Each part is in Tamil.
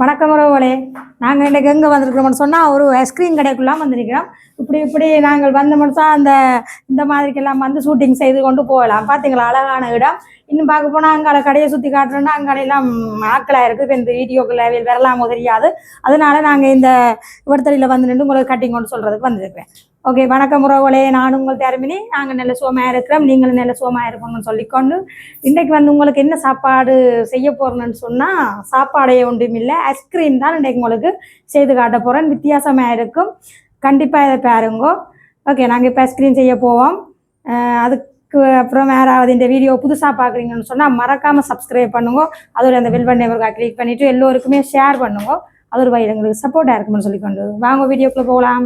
வணக்கம் உறவுகளே, நாங்கள் இன்றைக்கு எங்கே வந்திருக்கிறோம்னு சொன்னால் ஒரு ஐஸ்கிரீம் கடைக்குள்ளாம் வந்திருக்கிறோம். இப்படி நாங்கள் வந்த மட்டும் இந்த மாதிரிக்கெல்லாம் வந்து ஷூட்டிங் செய்து கொண்டு போகலாம். பார்த்தீங்களா, அழகான இடம். இன்னும் பார்க்க போனால் அங்கே கடையை சுற்றி காட்டுறோன்னா அங்கடையெல்லாம் ஆக்களாக இருக்குது. இப்போ இந்த வீடியோக்குள்ள வரலாமோ தெரியாது. அதனால நாங்கள் இந்த விடுதலையில் வந்து நின்று உங்களுக்கு கட்டிங் கொண்டு சொல்கிறதுக்கு வந்திருக்கிறேன். ஓகே, வணக்கம் உறவுகளே, நான் உங்கள் தருமினி. நாங்கள் நல்ல சுகமாக இருக்கிறோம், நீங்களும் நல்ல சுகமாக இருக்கணும்னு சொல்லிக்கொண்டு இன்றைக்கு வந்து உங்களுக்கு என்ன சாப்பாடு செய்ய போகிறேன்னு சொன்னால் சாப்பாடே ஒன்றும் இல்லை, ஐஸ்கிரீம் தான் இன்றைக்கு உங்களுக்கு செய்து காட்ட போகிறேன். வித்தியாசமாக இருக்கும், கண்டிப்பாக இதை பாருங்கோ. ஓகே, நாங்கள் இப்போ ஐஸ்கிரீம் செய்ய போவோம். அதுக்கு அப்புறம் யாராவது இந்த வீடியோ புதுசாக பார்க்குறீங்கன்னு சொன்னால் மறக்காமல் சப்ஸ்கிரைப் பண்ணுங்க. அதோட அந்த பெல் பட்டனை கிளிக் பண்ணிவிட்டு எல்லோருக்குமே ஷேர் பண்ணுங்க. அது ஒரு வயது எங்களுக்கு சப்போர்ட்டாக இருக்கும்னு சொல்லிக்கொண்டு வாங்க வீடியோக்குள்ளே போகலாம்.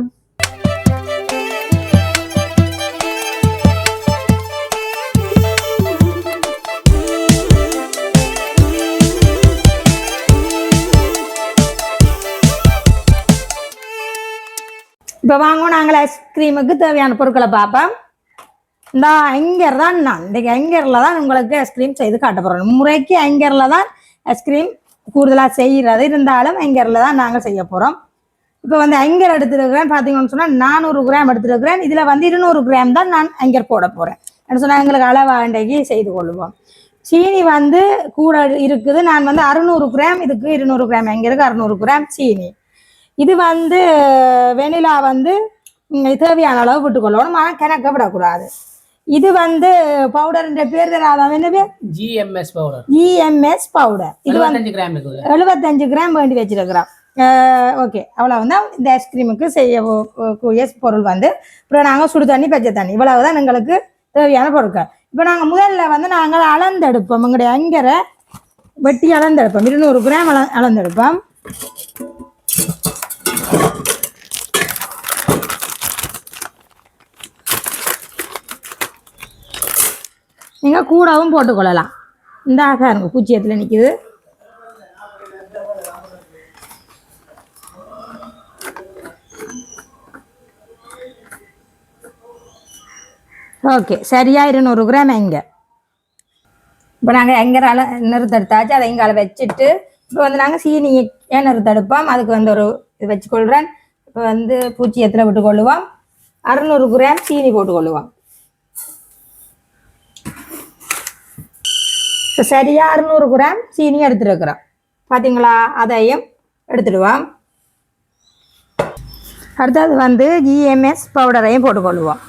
இப்போ வாங்க, நாங்கள் ஐஸ்கிரீமுக்கு தேவையான பொருட்களை பார்ப்போம். இந்த ஐங்கர் தான், நான் இன்றைக்கு ஐங்கரில் தான் உங்களுக்கு ஐஸ்கிரீம் செய்து காட்ட போகிறோம். முறைக்கு ஐங்கரில் தான் ஐஸ்கிரீம் கூடுதலாக செய்கிறது, இருந்தாலும் ஐங்கரில் தான் நாங்கள் செய்ய போகிறோம். இப்போ வந்து ஐங்கர் எடுத்துருக்கிறேன். பார்த்தீங்கன்னு சொன்னால் 400 கிராம் எடுத்துருக்கிறேன். இதில் வந்து 200 கிராம் தான் நான் ஐங்கர் போட போகிறேன். என்ன சொன்னால் எங்களுக்கு அளவாக இன்றைக்கு செய்து கொள்வோம். சீனி வந்து கூட இருக்குது. நான் வந்து 600 கிராம், இதுக்கு 200 கிராம் ஐங்கருக்கு 600 கிராம் சீனி. இது வந்து வெனிலா வந்து தேவையான அளவு விட்டுக்கொள்ளணும், ஆனால் கிணக்க விடக்கூடாது. இது வந்து பவுடர்ன்ற பேர் தராதான், என்ன பேர்? GMS powder. GMS powder. இது வந்து 75 கிராம் வேண்டி வச்சிருக்கிறோம். ஓகே, அவ்வளோ வந்து இந்த ஐஸ்கிரீமுக்கு செய்யக்கூடிய பொருள் வந்து இப்போ நாங்கள் சுடு தண்ணி, பச்சை தண்ணி, இவ்வளவுதான் எங்களுக்கு தேவையான பொருட்கள். இப்போ நாங்கள் முதல்ல வந்து நாங்கள் அளந்தெடுப்போம். எங்களுடைய அங்கரை வெட்டி அளந்தெடுப்போம். 200 கிராம் அளந்தெடுப்போம். நீங்கள் கூடவும் போட்டுக்கொள்ளலாம். இந்த ஆகாருங்க பூச்சியத்தில் நிற்கிது. ஓகே, சரியா 200 கிராம் ஐங்கர். இப்போ நாங்கள் எங்கரால் நிறுத்தெடுத்தாச்சு. அதை எங்கால வச்சுட்டு இப்போ வந்து நாங்கள் சீனி ஏன் நிறுத்தெடுப்போம். அதுக்கு வந்து ஒரு இது வச்சுக்கொள்கிறேன். இப்போ வந்து பூச்சியத்தில் விட்டுக்கொள்ளுவோம். 600 கிராம் சீனி போட்டுக்கொள்ளுவோம். இப்போ சரியாக 600 கிராம் சீனி எடுத்துருக்குறோம். பார்த்தீங்களா, அதையும் எடுத்துடுவோம். அடுத்தது வந்து ஜிஎம்எஸ் பவுடரையும் போட்டுக்கொள்ளுவோம்.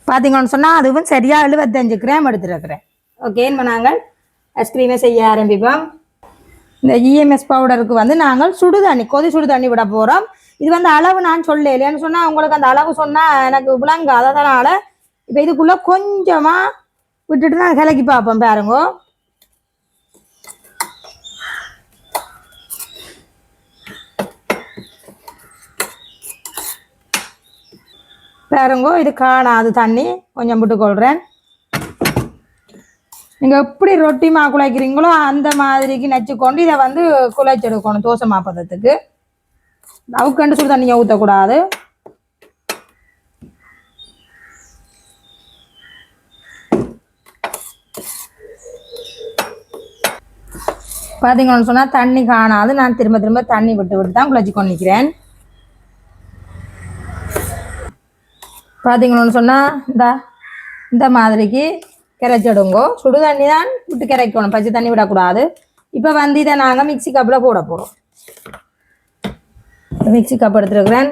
பார்த்தீங்கன்னு சொன்னால் அதுவும் சரியாக 75 கிராம் எடுத்துருக்குறேன். ஓகே, இப்போ நாங்கள் ஐஸ்கிரீமை செய்ய ஆரம்பிப்போம். இந்த ஜிஎம்எஸ் பவுடருக்கு வந்து நாங்கள் சுடுதண்ணி, சுடு தண்ணி விட போகிறோம். இது வந்து அளவு நான் சொல்ல இல்லைன்னு சொன்னால் உங்களுக்கு அந்த அளவு சொன்னால் எனக்கு விளங்காது. அதனால் இப்போ இதுக்குள்ளே கொஞ்சமாக விட்டுட்டு நான் கிளக்கி பார்ப்போம். பாருங்கோ, பாருங்கோ, இது காணாது தண்ணி கொஞ்சம் விட்டுக்கொள்கிறேன். நீங்கள் எப்படி ரொட்டி மா குழைக்கிறீங்களோ அந்த மாதிரிக்கு நச்சுக்கொண்டு இதை வந்து குழைச்செடுக்கணும். தோசை மாப்பதத்துக்கு அவுக்கண்டு சுடு தண்ணியை ஊற்றக்கூடாது. பார்த்தீங்கன்னு சொன்னால் தண்ணி காணாது. நான் திரும்ப தண்ணி விட்டு தான் குழைச்சி கொண்டிருக்கிறேன். பார்த்தீங்கன்னு சொன்னால் இந்த மாதிரிக்கு கரைச்சிடுங்கோ. சுடு தண்ணி தான் விட்டு கரைக்கணும், பச்சை தண்ணி விடக்கூடாது. இப்போ வந்து இதை நாங்கள் மிக்சி கப்பில் போட போகிறோம். மிக்சி கப் எடுத்துருக்குறேன்.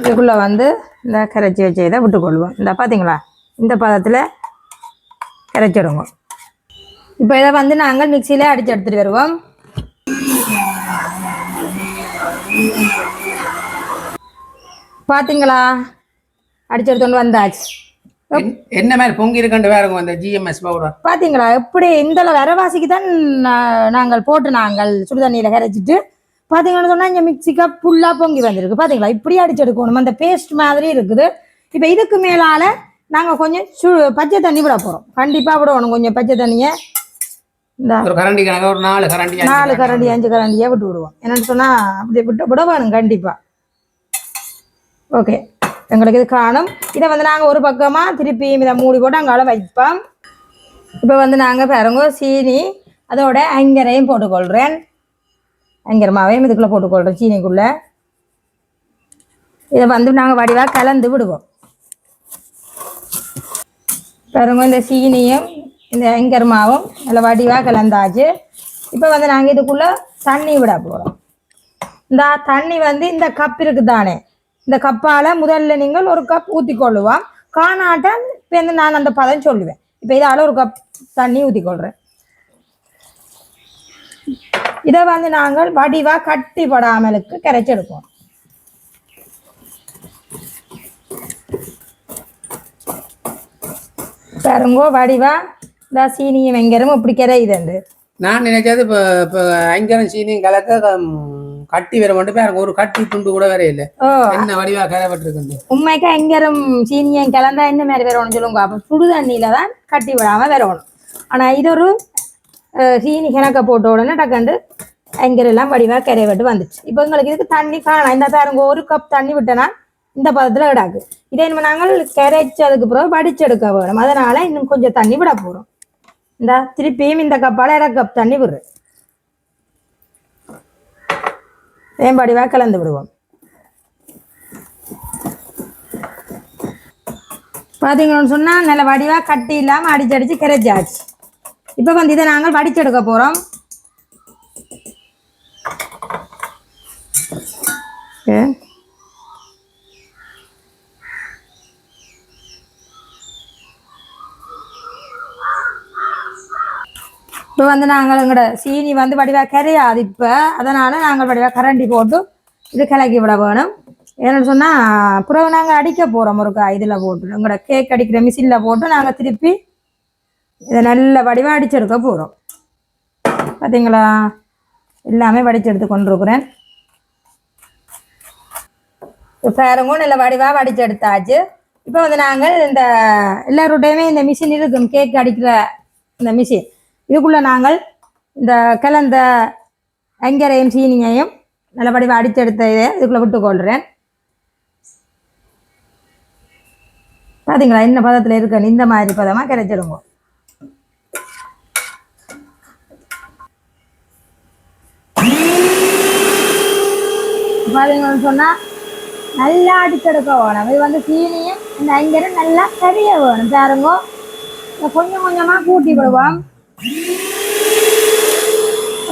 இதுக்குள்ளே வந்து இந்த கரைச்சி வச்சு இதை விட்டுக்கொள்வோம். இந்த பார்த்தீங்களா, இந்த பதத்தில் கரைச்சிடுங்க. இப்போ இதை வந்து நாங்கள் மிக்சியில் அடித்து எடுத்துகிட்டு வருவோம். பார்த்தீங்களா, அடிச்சு எடுத்துட்டு வந்தாச்சு. என்ன மாதிரி பொங்கி இருக்கண்டு வேறுங்க அந்த ஜிஎம்எஸ் பவுடர். பார்த்தீங்களா, எப்படி இந்த வரவாசிக்கு தான் நாங்கள் போட்டு நாங்கள் சுடுதண்ணியில் கரைச்சிட்டு பார்த்தீங்கன்னு சொன்னால் இங்கே மிக்சி கப் ஃபுல்லாக பொங்கி வந்திருக்கு. பார்த்தீங்களா, இப்படி அடிச்சு எடுக்கணும். அந்த பேஸ்ட் மாதிரி இருக்குது. இப்போ இதுக்கு மேலால் நாங்கள் கொஞ்சம் பச்சை தண்ணி விட போகிறோம். கண்டிப்பாக விடணும் கொஞ்சம் பச்சை தண்ணியை. இந்த ஒரு கரண்டி கணக்கு ஒரு 4 கரண்டி 5 கரண்டியாக விட்டு விடுவோம். என்னென்னு சொன்னால் அப்படி விட வேணும் கண்டிப்பாக. ஓகே, எங்களுக்கு இது காணும். இதை வந்து நாங்கள் ஒரு பக்கமாக திருப்பி இதை மூடி போட்டு அங்கால வைப்போம். இப்போ வந்து நாங்கள் பாருங்க சீனி அதோட அங்கரையும் போட்டுக்கொள்கிறேன். அங்கர் மாவையும் இதுக்குள்ளே போட்டுக்கொள்கிறேன் சீனிக்குள்ளே. இதை வந்து நாங்கள் வடிவாக கலந்து விடுவோம். பாருங்க இந்த சீனியும் இந்த அங்கர் மாவும் நல்ல வடிவாக கலந்தாச்சு. இப்போ வந்து நாங்கள் இதுக்குள்ளே தண்ணி விட போகிறோம். இந்த தண்ணி வந்து இந்த கப் இருக்குது தானே, இந்த கப்பால் முதல்ல நீங்கள் ஒரு கப் ஊற்றிக்கொள்ளுவோம். காணாட்டம் இப்போ வந்து நான் அந்த பதம் சொல்லுவேன். இப்போ இதால் ஒரு கப் தண்ணி ஊற்றிக்கொள்கிறேன். இதை வந்து நாங்கள் வடிவாக கட்டிப்படாமலுக்கு கரைச்செடுப்போம். பாருங்கோ வடிவா இந்த சீனியும் வெங்கரும் இப்படி கரையுதுண்டு. நான் நினைச்சது இப்போ இப்போ அங்கரம் சீனியும் கலக்க கட்டி வர மட்டும் பாருங்க, ஒரு கட்டி துண்டு கூட வேற இல்லை. என்ன வடிவா கரைப்பட்டிருக்கு. உண்மைக்கு அங்கரும் சீனியும் கலந்தா என்ன மாதிரி வரணும்னு சொல்லுங்க. அப்போ சுடு தண்ணியில தான் கட்டி விடாம வரணும். ஆனால் இது ஒரு சீனி கிணக்க போட்ட உடனே டக்கண்டு அங்கரெல்லாம் வடிவா கரைவிட்டு வந்துச்சு. இப்போ உங்களுக்கு இதுக்கு தண்ணி காணாம். இந்த பாருங்க ஒரு கப் தண்ணி விட்டேன்னா இந்த பதத்தில் இடாக்கு. இதை நம்ம நாங்கள் கரைச்சதுக்கு பிறகு வடிச்செடுக்க வேணும். அதனால இன்னும் கொஞ்சம் தண்ணி விட போகிறோம். இந்த திருப்பியும் இந்த கப்பால் 1/2 கப் தண்ணி விடுறேன். வடிவாக கலந்து விடுவோம். பார்த்தீங்கன்னு சொன்னால் நல்ல வடிவாக கட்டி இல்லாமல் அடிச்சடிச்சு கரைச்சாச்சு. இப்போ வந்து இதை நாங்கள் வடிச்செடுக்க போகிறோம். இப்போ வந்து நாங்கள் எங்களோட சீனி வந்து வடிவாக கரையாது. இப்போ அதனால் நாங்கள் வடிவாக கரண்டி போட்டு இது கலக்கி விட வேணும். ஏன்னு சொன்னால் பிறகு நாங்கள் அடிக்க போகிறோம். ஒரு இதில் போட்டு எங்களோட கேக் அடிக்கிற மிஷினில் போட்டு நாங்கள் திருப்பி இதை நல்ல வடிவாக அடிச்செடுக்க போகிறோம். பார்த்தீங்களா, எல்லாமே வடிச்செடுத்து கொண்டிருக்கிறேன். இப்போ பாருங்க நல்ல வடிவாக வடிச்செடுத்தாச்சு. இப்போ வந்து நாங்கள் இந்த எல்லாருடையுமே இந்த மிஷின் இருக்கும், கேக் அடிக்கிற இந்த மிஷின். இதுக்குள்ளே நாங்கள் இந்த கலந்த அங்கரையும் சீனியையும் நல்ல வடிவாக அடிச்செடுத்த இதை இதுக்குள்ளே விட்டுக்கொள்கிறேன். பார்த்தீங்களா என்ன பதத்தில் இருக்குன்னு, இந்த மாதிரி பதமாக கரைச்சிடுங்க. பார்த்தீங்கன்னு சொன்னால் நல்லா அடிச்செடுக்க வேணும். இது வந்து சீனியும் இந்த அங்கரும் நல்லா கரிய வேணும். பாருங்க கொஞ்சம் கொஞ்சமாக கூட்டி விடுவோம்.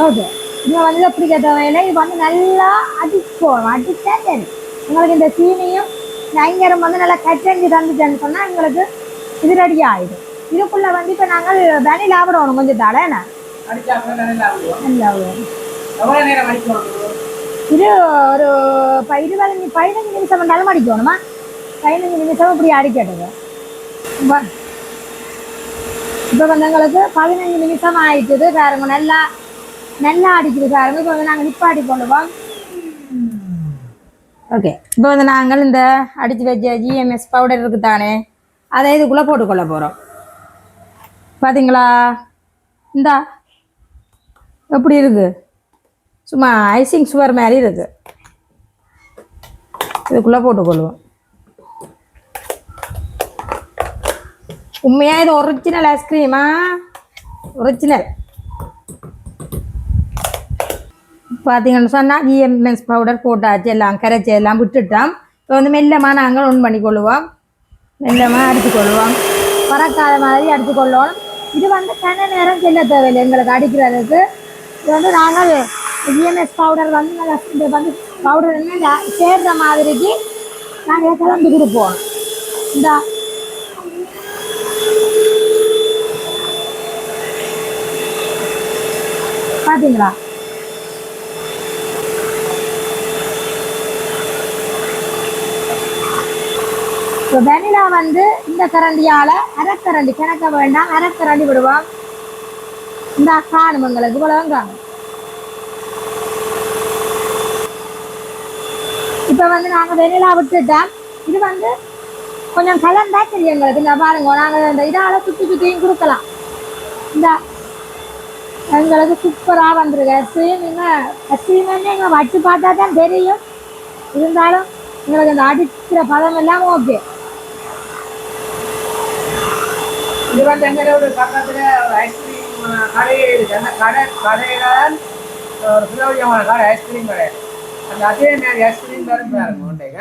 ஓகே, இங்கே வந்து எப்படி தேவையில்லை. இது வந்து நல்லா அடிப்போம். அடித்தா சரி உங்களுக்கு இந்த சீனியும் இந்த அங்கரும் வந்து நல்லா கச்சஞ்சி தந்துட்டேன்னு சொன்னால் எங்களுக்கு இது ரெடி ஆகிடும். இதுக்குள்ளே வந்து இப்போ நாங்கள் வெனிலா விடணும் கொஞ்சம் தடை. இது ஒரு 15 நிமிஷம் வந்தாலும் அடிக்கணுமா? 15 நிமிஷம் இப்படி அடிக்கட்டுங்க. இப்போ வந்து எங்களுக்கு 15 நிமிஷம் ஆயிடுது. பாருங்க நல்லா நல்லா அடிக்குது பாருங்க. இப்போ வந்து நாங்கள் நிப்பாட்டி கொள்ளுவோம். ஓகே, இப்போ வந்து நாங்கள் இந்த அடித்து வச்ச ஜிஎம்எஸ் பவுடர் இருக்குது தானே, அதை இதுக்குள்ளே போட்டுக்கொள்ள போகிறோம். பார்த்தீங்களா இந்தா எப்படி இருக்குது, சும்மா ஐசிங் சுகர் மாதிரி இருக்குது. இதுக்குள்ளே போட்டுக்கொள்வோம். உண்மையாக இது ஒரிஜினல் ஐஸ்கிரீமா? ஒரிஜினல். பார்த்தீங்கன்னு சொன்னால் ஜிஎம்எஸ் பவுடர் போட்டாச்சு, எல்லாம் கரைச்சி எல்லாம் விட்டுட்டோம். இப்போ வந்து மெல்லமாக நாங்கள் ஒன் பண்ணிக்கொள்ளுவோம். மெல்லமாக அடித்துக்கொள்வோம். பறக்காத மாதிரி அடித்துக்கொள்ளணும். இது வந்து கன நேரம் செல்ல தேவையில்லை எங்களுக்கு அடிக்கிறதுக்கு. இது வந்து நாங்கள் ஜிஎம்எஸ் பவுடர் வந்து நல்லா இது வந்து பவுடர் என்ன சேர்ற மாதிரிக்கு நாங்கள் கலந்து கொடுப்போம். இந்த பார்த்தீங்களா இப்போ வெனிலா வந்து இந்த கரண்டியால் அரைக்கரண்டி கிணக்க வேண்டாம், அரைக்கரண்டி விடுவோம். இந்த காணும் எங்களுக்கு இவ்வளவுங்காங்க. இப்போ வந்து நாங்கள் வெனிலா விட்டுட்டோம். இது வந்து கொஞ்சம் கலந்தா தெரியும் எங்களுக்கு. இந்த பாருங்க நாங்கள் இந்த இதால் சுற்றி சுற்றியும் கொடுக்கலாம். இந்த எங்களுக்கு சூப்பராக வந்துருக்கு ஐஸ்கிரீம். நீங்கள் ஐஸ்கிரீம் வந்து எங்களை வச்சு பார்த்தா தான் தெரியும். இருந்தாலும் உங்களுக்கு அந்த அடிக்கிற பதம் எல்லாம் ஓகே. இது வந்து எங்க ஒரு பக்கத்துல ஒரு ஐஸ்கிரீம் கடை இருக்கு. அந்த கடையில ஒரு சுலபமான கடை, ஐஸ்கிரீம் கடை. அந்த அதே மாதிரி ஐஸ்கிரீம் கடை பாருங்க உண்டைங்க.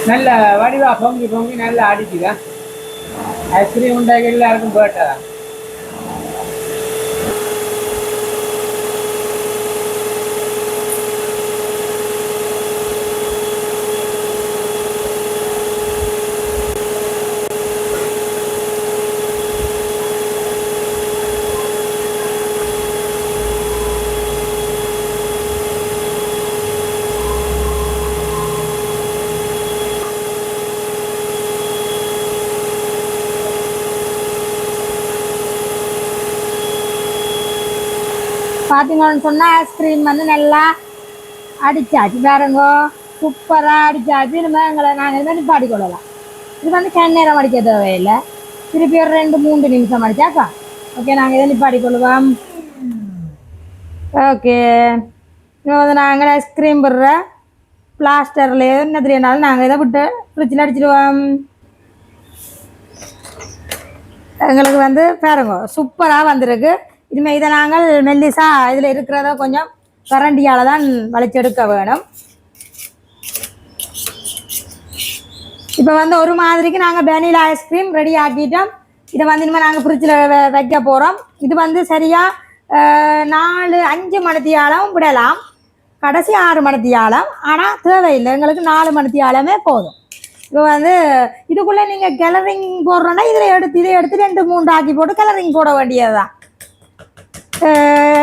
நல்ல வடிவா பொங்கி பொங்கி நல்லா அடிக்குதா. ஐஸ்கிரீம் உண்டாக்கி எல்லாருக்கும் போட்டதா. பார்த்தீங்கன்னு சொன்னால் ஐஸ்கிரீம் வந்து நல்லா அடித்தாச்சு பாருங்க, சூப்பராக அடித்தாச்சு. நாங்கள் இதை நிப்பாட்டி கொள்ளலாம். இது வந்து நேரம் அடிக்க தேவையில்லை, திருப்பி ஒரு 2-3 நிமிஷம் அடித்தாக்கா ஓகே. நாங்கள் இதை நிப்பாட்டி கொள்ளுவோம். ஓகே, இப்போ வந்து நாங்கள் ஐஸ்கிரீம் போடுற பிளாஸ்டரில் என்ன தெரியாண்டாலும் நாங்கள் இதை விட்டு ஃப்ரிட்ஜில் அடிச்சிடுவோம். எங்களுக்கு வந்து பாருங்க சூப்பராக வந்திருக்கு. இனிமேல் இதை நாங்கள் மெல்லிசா இதில் இருக்கிறத கொஞ்சம் கரண்டியால் தான் வளைச்செடுக்க வேணும். இப்போ வந்து ஒரு மாதிரிக்கு நாங்கள் வெனிலா ஐஸ்கிரீம் ரெடி ஆக்கிட்டோம். இதை வந்து இனிமேல் நாங்கள் ஃப்ரிட்ஜில் வைக்க போகிறோம். இது வந்து சரியாக 4-5 மணித்தியாலம் விடலாம், கடைசி 6 மணித்தியாலம். ஆனால் தேவையில்லை, எங்களுக்கு 4 மணித்தியாலமே போதும். இப்போ வந்து இதுக்குள்ளே நீங்கள் கலரிங் போடுறோன்னா இதை எடுத்து 2-3 ஆக்கி போட்டு கலரிங் போட வேண்டியது தான்.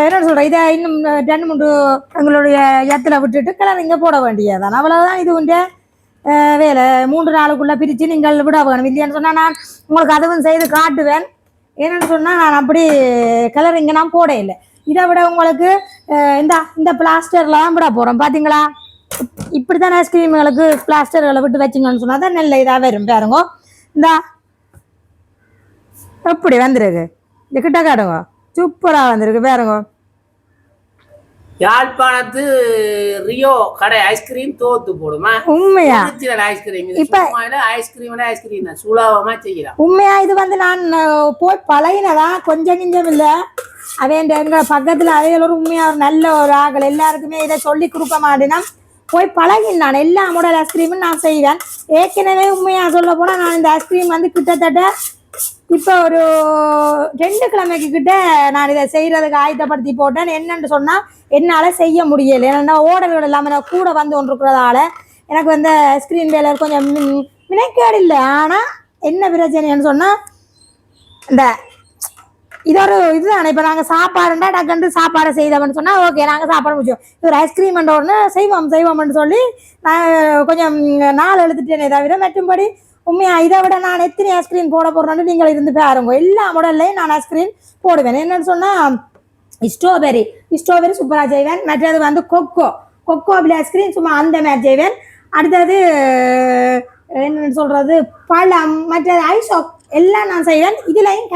என்ன சொல்கிறேன், இதை இன்னும் 2-3 எங்களுடைய இடத்துல விட்டுட்டு கலரிங்க போட வேண்டியதுதான், அவ்வளோதான். இது உண்டு வேலை. 3 நாளுக்குள்ளே பிரித்து நீங்கள் விட வேணும். இல்லையான்னு சொன்னால் நான் உங்களுக்கு அதுவும் செய்து காட்டுவேன். என்னென்னு சொன்னால் நான் அப்படி கலரிங்க நான் போட இல்லை. இதை விட உங்களுக்கு இந்த பிளாஸ்டரில் தான் விட போகிறோம். பார்த்தீங்களா, இப்படி தான் ஐஸ்கிரீம்களுக்கு பிளாஸ்டர்களை விட்டு வச்சிங்கன்னு சொன்னால் தான் நல்ல இதாக வரும். பாருங்க இந்த எப்படி வந்துருக்கு, இந்த கிட்ட காடுங்க, சூப்பராக வந்திருக்கு பாருங்க. யாழ்ப்பாணத்து ரியோ கடை ஐஸ்கிரீம் தோத்து போடுமா? உண்மையா ஐஸ்கிரீம் இப்ப ஐஸ்கிரீம் தான் சுலபமா செய்யலாம். உண்மையா இது வந்து நான் போய் பழகினதா, கொஞ்சம் கிஞ்சம் இல்லை. அவன் எங்க பக்கத்துல அவைகள் ஒரு உண்மையா ஒரு நல்ல ஒரு ஆகல், எல்லாருக்குமே இதை சொல்லி கொடுக்க மாட்டேன்னா போய் பழகினான். எல்லா மாடல் ஐஸ்கிரீமும் நான் செய்வேன். ஏற்கனவே உண்மையா சொல்ல போனால் நான் இந்த ஐஸ்கிரீம் வந்து கிட்டத்தட்ட இப்போ ஒரு 2 கிழமைக்கு கிட்ட நான் இதை செய்கிறதுக்கு ஆயத்தப்படுத்தி போட்டேன். என்னென்னு சொன்னால் என்னால் செய்ய முடியலை, ஏன்னா ஓடல்கள் எல்லாமே நான் கூட வந்து கொண்டிருக்கிறதால எனக்கு வந்து ஐஸ்கிரீம் வேலை கொஞ்சம் மினைக்கேடு இல்லை. ஆனால் என்ன பிரச்சனைன்னு சொன்னால் இந்த இது ஒரு இதுதானே. இப்போ நாங்கள் சாப்பாடுண்டா டக்குண்டு சாப்பாடை செய்தோம்னு சொன்னால் ஓகே, நாங்கள் சாப்பாடு முடிச்சோம். இது ஒரு ஐஸ்கிரீம்ன்ற ஒன்று செய்வோம்னு சொல்லி நான் கொஞ்சம் நாள் எழுத்துட்டேனே தவிர மற்றும்படி உண்மையாக இதை விட நான் எத்தனை ஐஸ்கிரீம் போட போடுறேன்னு நீங்கள் இருந்து பாருங்க. எல்லா மாடல்லையும் நான் ஐஸ்கிரீம் போடுவேன். என்னென்னு சொன்னால் ஸ்ட்ராபெரி சூப்பராக செய்வேன். மற்றது வந்து கொக்கோபில் ஐஸ்கிரீம் சும்மா அந்த மாதிரி செய்வேன். அடுத்தது என்னென்னு சொல்கிறது பழம், மற்றது ஐஸோக் எல்லாம் நான் செய்வேன். இதுலையும்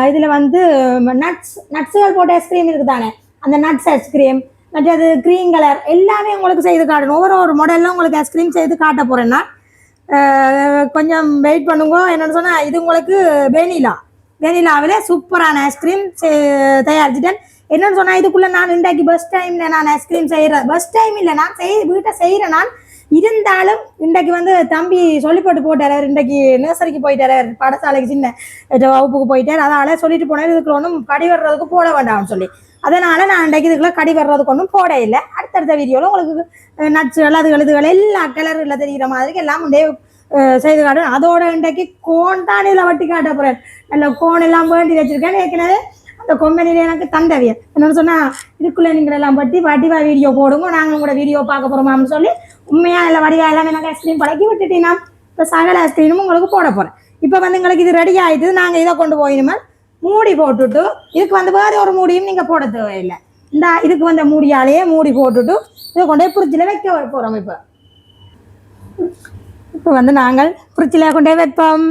இதில் வந்து நட்ஸுகள் போட்ட ஐஸ்கிரீம் இருக்குது தானே, அந்த நட்ஸ் ஐஸ்கிரீம், மற்றது க்ரீன் கலர் எல்லாமே உங்களுக்கு செய்து காட்டணும். ஒவ்வொரு மாடலில் உங்களுக்கு ஐஸ்கிரீம் செய்து காட்ட போகிறேன்னா கொஞ்சம் வெயிட் பண்ணுங்க. என்னென்னு சொன்னால் இது உங்களுக்கு வெனிலாவில் சூப்பரான ஐஸ்கிரீம் தயாரிச்சிட்டேன். என்னென்னு சொன்னால் இதுக்குள்ளே நான் இன்றைக்கு பஸ் டைமில் நான் ஐஸ்கிரீம் செய்கிறேன். பஸ் டைம் இல்லை, நான் வீட்டை செய்கிறேன். நான் இருந்தாலும் இன்றைக்கு வந்து தம்பி சொல்லிப்பட்டு போட்டார். இன்றைக்கு நர்சரிக்கு போயிட்டார், பாடசாலைக்கு சின்ன வகுப்புக்கு போயிட்டார். அதனால் சொல்லிட்டு போனார் இதுக்குள்ள ஒன்றும் கடி வர்றதுக்கு போட வேண்டாம்னு சொல்லி. அதனால் நான் இன்றைக்கு இதுக்குள்ளே கடி வர்றதுக்கு ஒன்றும் போட இல்லை. அடுத்தடுத்த வீடியோவில் உங்களுக்கு நட்ஸுகள் அதுகள் எல்லா கலரில் தெரிகிற மாதிரி எல்லாம் உண்டே செய்து காட்டுவேன். அதோட இன்றைக்கு கோன் தான் இதில் வட்டி காட்ட போகிறேன். நல்ல கோன் எல்லாம் வேண்டி வச்சுருக்கேன். ஏற்கனவே அந்த கொம்பனியில் எனக்கு தந்தவியன் என்னென்னு சொன்னால் இதுக்குள்ளே நீங்கள் எல்லாம் வடிவா வீடியோ போடுங்க, நாங்கள் உங்களோட வீடியோ பார்க்க போகிறோமான்னு சொல்லி உண்மையாக இல்லை வடிவா எல்லாமே எனக்கு ஐஸ்கிரீம் பழக்கி விட்டுட்டீங்கன்னா இப்போ சகல ஐஸ்கிரீமும் உங்களுக்கு போட போகிறேன். இப்போ வந்து எங்களுக்கு இது ரெடி ஆகிட்டு நாங்கள் இதை கொண்டு போயிடுமா மூடி போட்டுட்டு இதுக்கு வந்து வேறு ஒரு மூடியும் நீங்கள் போட தேவையில்லை. இந்த இதுக்கு வந்த மூடியாலேயே மூடி போட்டுட்டு இதை கொண்டு போய் ஃப்ரிட்ஜில் வைக்க போகிறோம். இப்போ வந்து நாங்கள் ஃப்ரிட்ஜில் கொண்டு போய் வைப்போம்.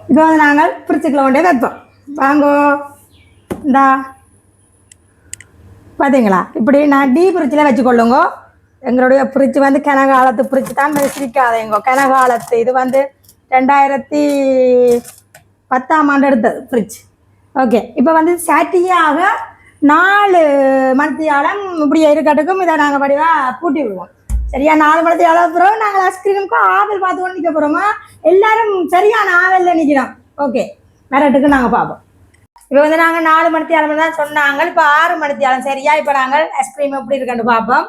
இப்போ வந்து நாங்கள் ஃப்ரிட்ஜுக்குள்ள கொண்டு போய் வைப்போம். வாங்கோ இந்தா பார்த்தீங்களா, இப்படி நான் டீ ஃப்ரிட்ஜில் வச்சுக்கொள்ளுங்க. எங்களுடைய ஃப்ரிட்ஜ் வந்து கனகாலத்து ஃப்ரிட்ஜ் தான், சிரிக்காதேங்கோ. கனகாலத்து இது வந்து 2010 எடுத்தது ஃப்ரிட்ஜ். ஓகே, இப்போ வந்து சட்டியாக 4 மணித்தியாலம் இப்படி இருக்கட்டுக்கும் இதை நாங்கள் படிவாக பூட்டி விடுவோம். சரியா, 4 மணித்தியாலம் பிறகு நாங்கள் ஐஸ்கிரீமுக்கு ஆவல் பார்த்து கொண்டு நிற்க போகிறோமா. எல்லாரும் சரியான ஆவலில் நிற்கிறோம். ஓகே, மிரட்டுக்கு நாங்கள் பார்ப்போம். இப்போ வந்து நாங்கள் 4 மணித்தியாலம் தான் சொன்னாங்க. இப்போ 6 மணித்தியாலம். சரியா, இப்போ நாங்கள் ஐஸ்கிரீம் எப்படி இருக்குன்னு பார்ப்போம்.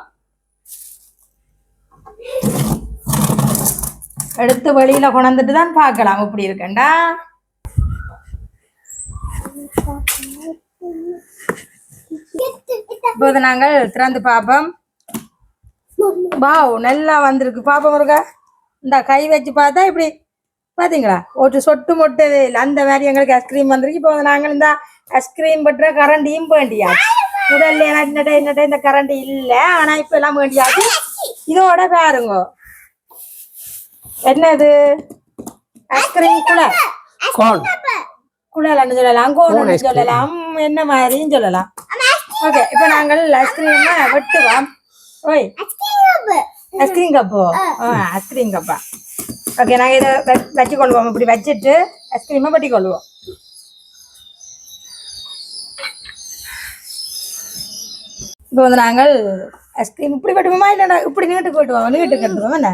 எடுத்து வெளியில் கொண்டுட்டு தான் பார்க்கலாம் இப்படி இருக்கேன்டா. இப்போது நாங்கள் திறந்து பார்ப்போம். வாவ், நல்லா வந்திருக்கு. பார்ப்போம் இருக்கா, இந்த கை வச்சு பார்த்தா இப்படி பார்த்தீங்களா, ஒரு சொட்டு மொட்டவே இல்லை. அந்த மாதிரி எங்களுக்கு ஐஸ்கிரீம் வந்துருக்கு. இப்போ வந்து நாங்கள் இந்த ஐஸ்கிரீம் பட்டுற கரண்டியும் வேண்டியா. முதல்ல என்னட்ட இந்த கரண்டி இல்லை, ஆனால் இப்போ எல்லாம் வேண்டியாச்சு. இதோட பாருங்க, என்னது ஐஸ்கிரீம் குழல்னு சொல்லலாம், கோன்னு சொல்லலாம், என்ன மாதிரியும் சொல்லலாம். ஓகே, இப்போ நாங்கள் ஐஸ்கிரீமை வெட்டுவோம். ஓய், ஐஸ்கிரீம் கப்போ? ஐஸ்கிரீம் கப்பா. ஓகே, நாங்கள் இதை வச்சு கொள்வோம். இப்படி வச்சுட்டு ஐஸ்கிரீமை வெட்டி கொள்வோம். இப்போ வந்து நாங்கள் ஐஸ்கிரீம் இப்படி வெட்டுவோமா இல்லைன்னா இப்படி நீட்டுக்கு வெட்டுவோம்? நீட்டுக்கு வெட்டுவோம். என்ன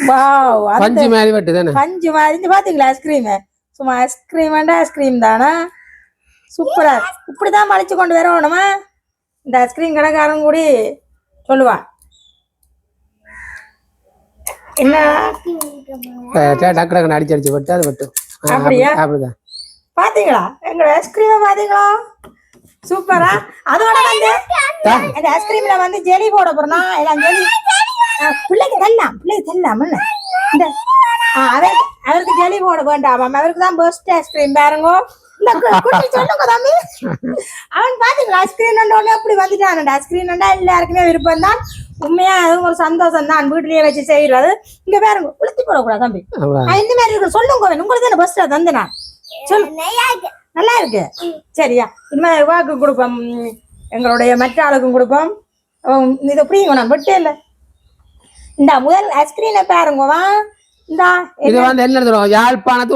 வாவ், பஞ்சு மாதிரி வெட்டுதானே? பஞ்சு மாதிரி பாத்தீங்களா ஐஸ்கிரீமு? சும்மா ஐஸ்கிரீம் தானா, சூப்பரா. இப்படிதான் மலைச்சு கொண்டு வரணுமா? இந்த ஐஸ்கிரீம் கடைக்காரன் கூடி சொல்லுவான். என்ன அடிச்சு அடிச்சு வெட்டு, அது வெட்டும். அப்படியா? அப்படிதான். பாத்தீங்களா எங்க ஐஸ்கிரீமை? பாத்தீங்களா சூப்பரா. அதோட வந்து இந்த ஐஸ்கிரீம்ல வந்து ஜெலி போட போறோம்னா, எல்லாம் ஜெலி பிள்ளைக்கு தரலாம். இந்த அவருக்கு ஜெலி போட வேண்டாம், அவருக்கு தான் பெஸ்ட் ஐஸ்கிரீம். பாருங்க, சொல்லுங்க தம்பி. அவன் பாத்தீங்களா ஐஸ்கிரீம் அப்படி வந்துட்டான். ஐஸ்கிரீம் எல்லாருக்குமே விருப்பம் தான். உண்மையா அதுவும் ஒரு சந்தோஷம் தான், வீட்லயே வச்சு செய்யறது. இங்க பாருங்க, உளுத்தி போடக்கூடாது தம்பி. இந்த மாதிரி இருக்கு. சொல்லுங்க, உங்களுக்கு தானே பெஸ்டா தந்தனா? சொல்லு, நல்லா இருக்கு. சரியா, இனிமேல் வாக்கு கொடுப்போம், எங்களுடைய மற்ற ஆளுக்கும் கொடுப்போம். இதை புரியுங்க, நான் விட்டே இல்லை. இந்த முதல் ஐஸ்கிரீம் பாருங்கவா. இந்த இது வந்து என்ன சொல்லுவோம், யாழ்ப்பாணத்து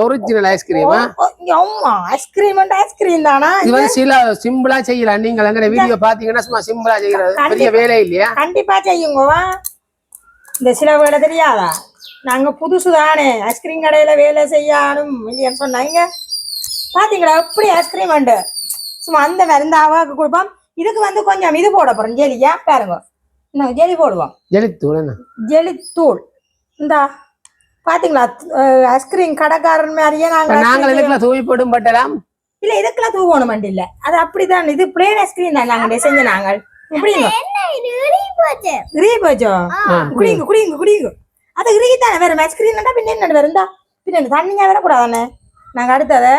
ஒரிஜினல் ஐஸ்கிரீம். ஆமா, ஐஸ்கிரீம் தானா? இது வந்து சில சிம்பிளா செய்யலாம். நீங்க எங்க வீடியோ பாத்தீங்கன்னா சும்மா சிம்பிளா செய்யறது பெரிய வேலை இல்லையா? கண்டிப்பா செய்யுங்கவா. இந்த சில வேலை தெரியாதா? நாங்க புதுசு தானே, ஐஸ்கிரீம் கடையில வேலை செய்யணும் இல்லையான்னு சொன்னாங்க. பாத்தீங்களா எப்படி ஐஸ்கிரீம் உண்டு. சும்மா அந்த மாதிரி இந்த அவாக்கு கொடுப்போம். இதுக்கு வந்து கொஞ்சம் இது போட போறோம், ஜெலியா. பாருங்க, நாங்கள் ஜெலி போடுவோம். ஜெலித்தூள். இந்த பாத்தீங்களா ஐஸ்கிரீம் கடைக்காரன் மாதிரியே நாங்கள் தூவி போடும் பட்டலாம். இல்ல, இதுக்கெல்லாம் தூவணும் வண்டி இல்ல, அது அப்படிதான். இது பிளேன் ஐஸ்கிரீம் தான் நாங்க செஞ்ச. நாங்கள் குடிங்க, அது இறுகித்தானே வேற ஐஸ்கிரீம். பின்ன என்ன வேற இருந்தா பின்ன தண்ணியா வரக்கூடாதானே. நாங்க அடுத்ததை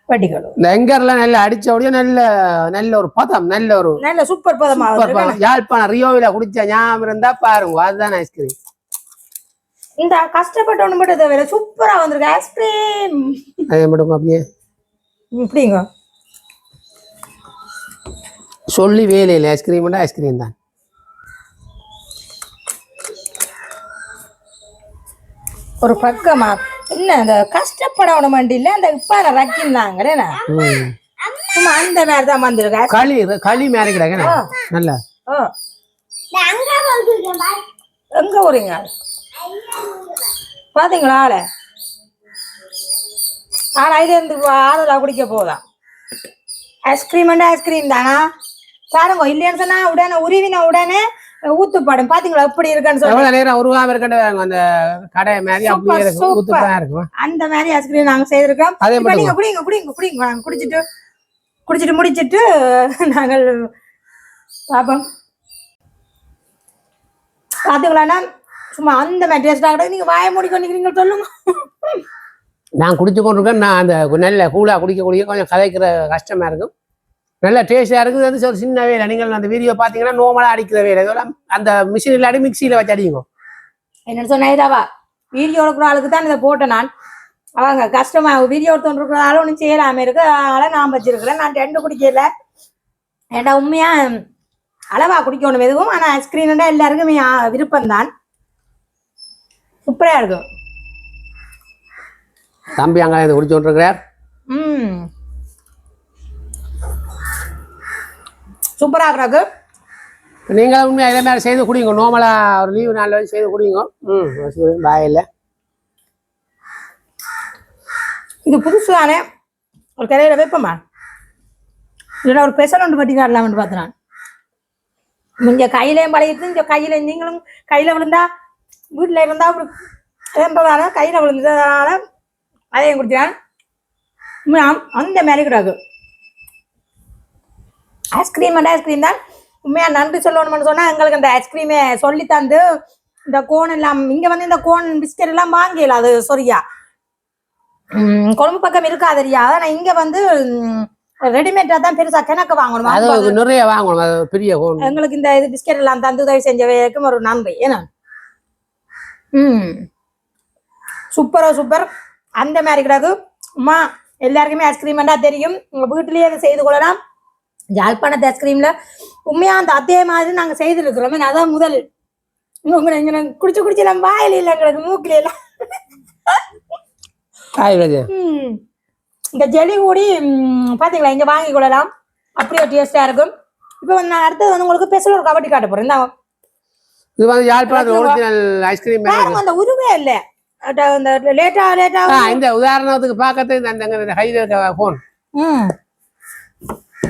நல்ல அடிச்ச நல்ல ஒரு பதம், நல்ல சூப்பர் பதமா. யாழ்ப்பாணம் ரியோவில குடிச்ச ஞாபகம் இருந்தா பாருங்க, அதுதான் ஐஸ்கிரீம். இந்த கஷ்டப்பட்ட ஒண்ணு மட்டும் தவிர சூப்பரா வந்திருக்கு ஐஸ்கிரீம். அதே மட்டும் அப்படியே இப்படிங்க சொல்லி வேலை இல்லை. ஐஸ்கிரீம் தான். ஒரு பக்கமா இல்ல, அந்த கஷ்டப்படணும் வண்டியில அந்த இப்பான ரக்கினாங்க. சும்மா அந்த மாதிரி தான் வந்திருக்கு. களி மாதிரி கிடக்கு நல்லா. எங்க ஊருங்க பாத்தீங்களா? ஆனா இது இருந்து ஆளுல குடிக்க போதா. ஐஸ்கிரீம் தானா? பாருங்க, இல்லைன்னு சொன்னா உடனே உருவின உடனே ஊத்துப்படும். பாத்தீங்களா எப்படி இருக்குன்னு சொல்லி அந்த கடை மாதிரி அந்த மாதிரி ஐஸ்கிரீம் நாங்க செய்திருக்கோம். நீங்க குடிங்க. குடிச்சிட்டு முடிச்சிட்டு நாங்கள் பாப்போம். பார்த்துக்கலாம்னா சும்மா அந்த மாதிரி டேஸ்டாக நீங்கள் வாய மூடிக்கொண்டிருக்கிறீங்க சொல்லுங்க. நான் குடிச்சு கொண்டிருக்கேன். நான் அந்த நல்ல கூலாக குடிக்க கொஞ்சம் கதைக்கிற கஷ்டமாக இருக்கும். நல்ல டேஸ்டாக இருக்குது. வந்து ஒரு சின்ன வேலை. நீங்கள் அந்த வீடியோ பார்த்தீங்கன்னா நோமலாக அடிக்கிற வேலை. இதெல்லாம் அந்த மிஷின் இல்லாட்டி மிக்சியில் வச்சு அடிங்க. என்னென்னு சொன்னாதாவா வீடியோ எடுக்கிற ஆளுக்கு தான் இதை போட்டேன் நான். அவங்க கஷ்டமாக வீடியோ எடுத்துருக்கிறதால ஒன்றும் செய்யலாமல் இருக்கு. அதனால் நான் வச்சிருக்கிறேன். நான் 2 குடிக்கல. ஏன்டா உண்மையாக அளவாக குடிக்கணும் எதுவும். ஆனால் ஐஸ்கிரீம்னா எல்லாருக்குமே விருப்பம்தான். சூப்பராக இருக்கும். தம்பி அங்கே இதை குடிச்சு கொண்டிருக்கிறார். சூப்பராக இருக்கு. நீங்களும் உண்மையாக இதே மாதிரி செய்து குடிங்க. நோமலாக ஒரு லீவு நாள் வச்சு செய்து குடிங்க. பாயில் இது புதுசு தானே. ஒரு கரையில் வைப்போமா இல்லைன்னா ஒரு ஸ்பெஷல் ஒன்று பட்டி காட்டலாம்னு பார்த்தேன். இங்கே கையிலையும் பழகிட்டு இங்கே கையில் நீங்களும் கையில் விழுந்தா வீட்டில் இருந்தால் அப்படி கையில் விழுந்ததுனால அதையும் குடிச்சேன். அந்த மாதிரி கிடாது. ஐஸ்கிரீம் தான் உண்மையாக நன்றி சொல்லணும்னு சொன்னால் எங்களுக்கு அந்த ஐஸ்கிரீமே சொல்லி தந்து இந்த கோன் எல்லாம் இங்கே வந்து இந்த கோன் பிஸ்கட் எல்லாம் வாங்கல. அது சரியா கொழும்பு பக்கம் இருக்காதரியா. ஆனால் இங்கே வந்து ரெடிமேடாக தான் பெருசாக கிணக்கு வாங்கணும். அது நிறைய வாங்கணும். அது பெரிய கோன். எங்களுக்கு இந்த இது பிஸ்கட் எல்லாம் தந்து உதவி செஞ்சவைக்கும் ஒரு நன்றி. ஏன்னா சூப்பர் அந்த மாதிரி கிடக்கு. அம்மா எல்லாருக்குமே ஐஸ்கிரீம்டா தெரியும். உங்கள் வீட்டிலேயே அதை செய்து கொள்ளலாம். யாழ்ப்பாணத்து ஐஸ்கிரீம்ல உண்மையாக அந்த அதே மாதிரி நாங்கள் செய்துருக்கிறோம். அதான் முதல் உங்களை குடிச்சு எல்லாம் வாயில் இல்லை எங்களுக்கு மூக்கில எல்லாம். இந்த ஜெலி கூடி பார்த்தீங்களா இங்கே வாங்கி கொள்ளலாம். அப்படி ஒரு டேஸ்டாக இருக்கும். இப்போ வந்து நான் அடுத்தது வந்து உங்களுக்கு ஸ்பெஷல் ஒரு கபடி காட்ட போகிறேன். இந்த இது வந்து யாழ்ப்பாணத்து ஒரிஜினல் ஐஸ்கிரீம். அந்த உருவே இல்லை. அந்த லேட்டா இந்த உதாரணத்துக்கு பார்க்கறது அந்த கையில் இருக்க ஃபோன்.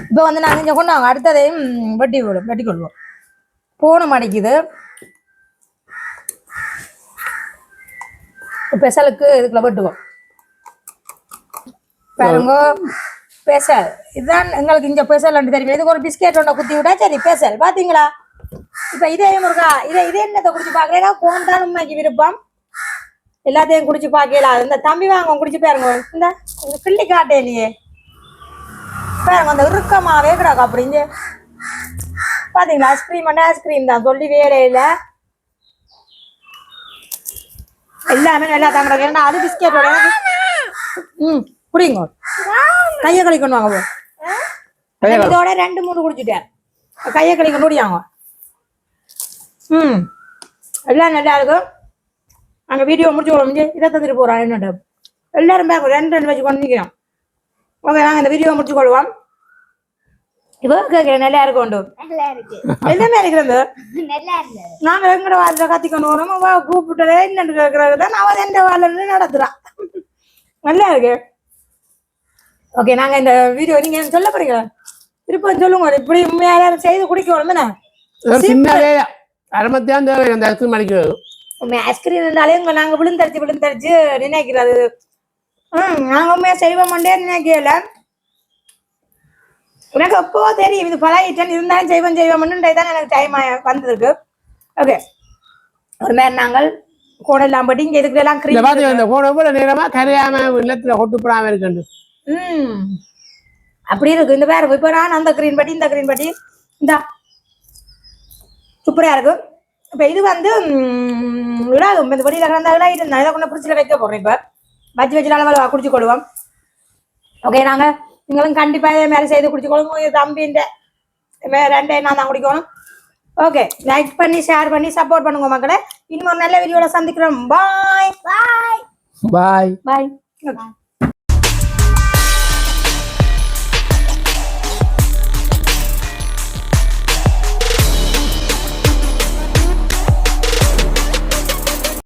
இப்போ வந்து நாங்கள் இங்கே கொண்டு வாங்க. அடுத்ததையும் வெட்டி கொள்வோம். போனும் அடிக்குது. ஸ்பெஷலுக்கு இதுக்குள்ள வெட்டுவோம் பாருங்க. ஸ்பெஷல் இதுதான் எங்களுக்கு இங்கே ஸ்பெஷல் தெரியும். இதுக்கு ஒரு பிஸ்கெட் ஒன்றை குத்தி விட்டா சரி ஸ்பெஷல். பார்த்தீங்களா? இப்போ இதையும் இருக்கா இதே என்னத்தை குடிச்சு பார்க்குறேன்னா போன் தான் உண்மைக்கு விருப்பம். எல்லாத்தையும் குடிச்சு பார்க்கலாம். இந்த தம்பி வாங்க குடிச்சு பாருங்க. இந்த கிள்ளி காட்டே இல்லையே பாருங்க. அந்த இறுக்கமாவே கிடக்கு. அப்படிங்க பார்த்தீங்களா? ஐஸ்கிரீம் தான் சொல்லி வேலையில் எல்லாமே நல்லா தாங்க. ஏன்னா அது பிஸ்கெட்டோட குடிங்க. கையை கழிக்கணும் வாங்க. இதோட 2-3 குடிச்சுட்டேன். கையை கழிக்கணும் குடியாங்க. எல்லாம் நல்லா இருக்கும். அங்கே வீடியோ முடிச்சு இதை தந்துட்டு போகிறோம். என்னட்டு எல்லாரும் பேர் 2 வச்சு கொண்டு நிற்கிறோம். ஓகே நாங்கள் இந்த வீடியோ முடிச்சு கொள்வோம். இப்போ கேட்குறேன் நல்லா இருக்கும். எல்லாமே இருக்கிறது. நாங்கள் எங்கட வாரத்தில் கத்திக்கொண்டு வரோம். கூப்பிட்டதே என்னன்னு கேட்கறது தான் அவன் எந்த வாரில் நடத்துகிறான். நல்லா இருக்கு. ஓகே நாங்கள் இந்த வீடியோ நீங்கள் சொல்ல போறீங்க திருப்பம் சொல்லுங்க. இப்படி உண்மையாக செய்து குடிக்கணும். ஐஸ்கிரீம் இருந்தாலே இங்கே நாங்கள் விழுந்தரிச்சு நினைக்கிறது. நாங்கள் உண்மையாக செய்வோம்ண்டே நினைக்கல. எனக்கு எப்போ தெரியும் இது பழகிட்டேன். இருந்தாலும் செய்வோம்னு தான் எனக்கு டைம் வந்ததுக்கு. ஓகே ஒரு மாதிரி நாங்கள் கோடெல்லாம் பட்டி இங்கே இதுக்குலாம் நேரமாக கரையாமல் இல்லத்தில் கொட்டுப்படாமல் இருக்கு. அப்படி இருக்கு. இந்த பேர் இப்போ நான் அந்த கிரீன் பட்டி இந்த கிரீன் பட்டி இந்த சூப்பராக இருக்கும். இப்போ இது வந்து விடாதும். இந்த வெளியில் கலந்தாலும் இது நான் இதை கொண்டு பிடிச்சில வைக்க போகிறேன். இப்போ வச்சு அளவில் குடிச்சு கொள்வோம். ஓகே நாங்கள் நீங்களும் கண்டிப்பாக இதே மாதிரி செய்து குடிச்சு கொள்ளுங்க. தம்பின்ற 2 நான் தான் குடிக்கணும். ஓகே லைக் பண்ணி ஷேர் பண்ணி சப்போர்ட் பண்ணுங்க மக்களே. இன்னும் ஒரு நல்ல வீடியோவில் சந்திக்கிறோம். பாய் பாய் பாய் பாய்.